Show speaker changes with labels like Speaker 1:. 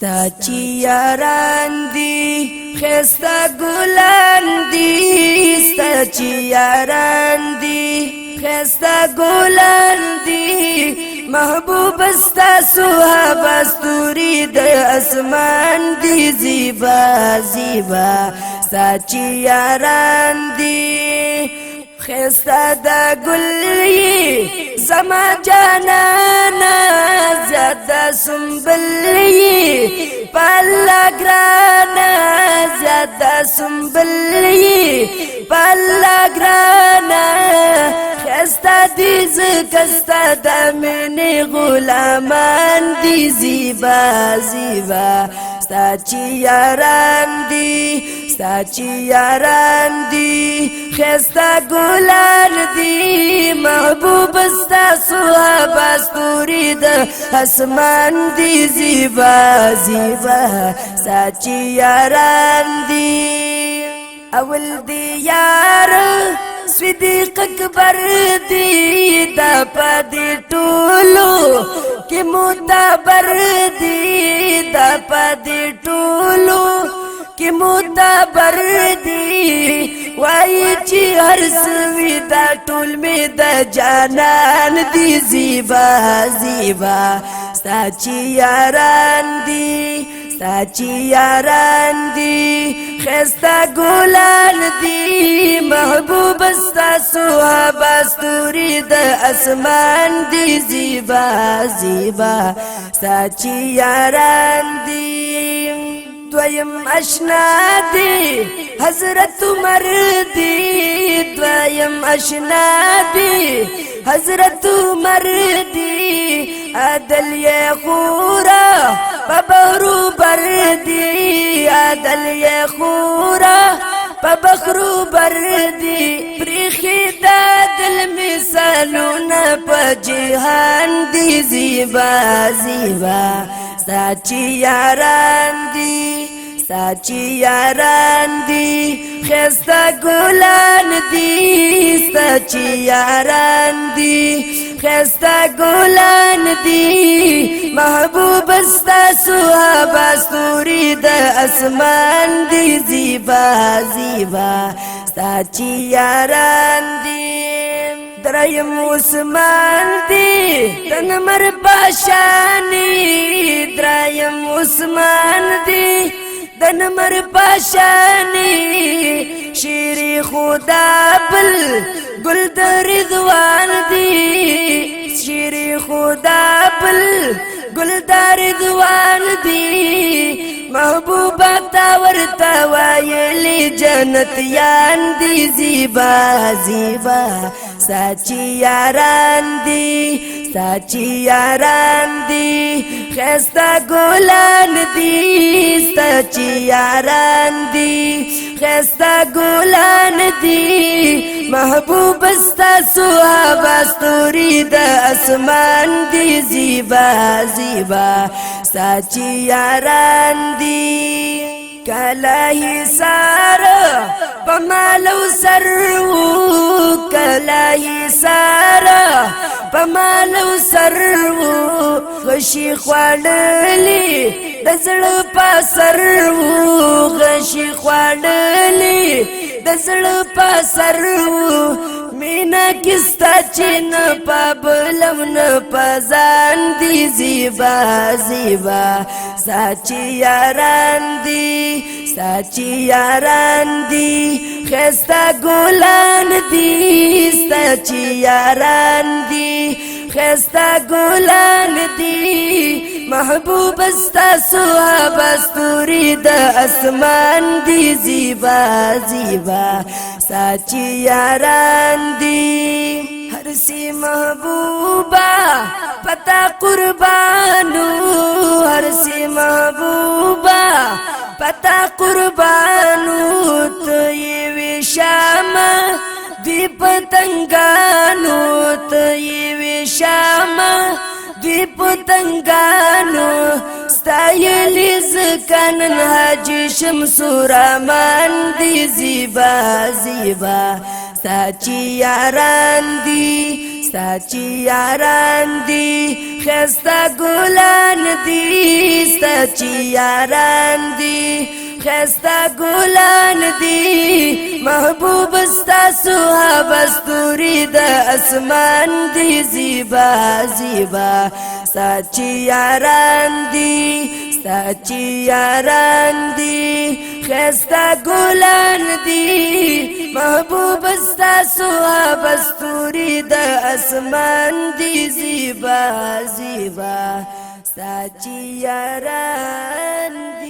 Speaker 1: ستا چی یاران دی خستا گلان دی ستا چی یاران دی خستا گلان دی محبوب ستا صحاب استوری د اسمان دی زیبا زیبا ستا چی یاران دی خستا دا گلی زما جانانا زیادہ سنبلی پالا گرانا زیادہ سنبلی پالا گرانا خستا دیز کستا دا منی غلامان دی زیبا زیبا ستا چی یاران دی ستا چی یاران دی خستا گلان دی محبوب ستا صحاب استوری د اسمان دی زیبا زیبا ستا چی یاران دی اول دی یار صدیق اکبر دی دا پا دی ټولو کی معتبر دی دا پا دی ټولو کی معتبر دی وای چی هر سوی دا ټول می د جانان دی زیبا زیبا ستا چی یاران دی ستا چی یاران دی خستا گلان دی محبوب ستا صحاب استوری د اسمان دی زیبا زیبا ستا چی یاران دی دویم اشنا دی حضرت عمر دی دویم اشنا دی حضرت عمر دی عدل یہ خورا ببرو بر دی عدل یہ خورا ببخرو بر دی پریخی دا دل مثالونا پا جہان دی زیبا زیبا ستا چی یاران دی ستا چی یاران دی خستا گلان دی ستا چی یاران دی خستا گلان دی محبوب ستا صحاب استوری د اسمان دی زیبا زیبا ستا چی یاران دی دریم عثمان دی تنمر پاشانی دریم عثمان دی تنمر پاشانی شیری خدا بل گل در رضوان دی شیری خدا بل گل در رضوان دی محبوبا تاورتا وایلی جنت یان دی زیبا زیبا ستا چی یاران دی ستا چی یاران دی خستا گلان دی ستا چی یاران دی خستا گلان دی محبوب ستا صحاب استوری د اسمان دی زیبا زیبا ستا چی یاران دی کلا ہی سارا پمالو سرو کلا ہی سارا پمالو سرو غشی خواللی دزل پا سرو غشی خواللی دزل پا سرو مینا کستا چین پا بلم نپا زان دی زیبا زیبا ستا چی یاران دی ستا چی یاران دی خستا گلان دی ستا چی یاران دی خستا گلان دی محبوب ستا صحاب استوری د اسمان دی زیبا زیبا ستا چی یاران دی ہر سی محبوبا پتا قربانو ہر سی محبوبا پتا قربانو تو یہ وشام دی پتنگانو تو یہ وشام دی پتنگانو ستایلی زکانن حج شمس رحمان دی زیبا زیبا ستا چی یاران دی سچی یاران دی خستا ګلان دی سچی یاران دی خستا ګلان دی محبوب ستا صحاب استوری د اسمان دی زیبا زیبا سچی یاران دی سچی یاران دی خستا ګلان دی محبوب ستا صحاب استوری د اسمان دی زیبا زیبا سچی یاران دی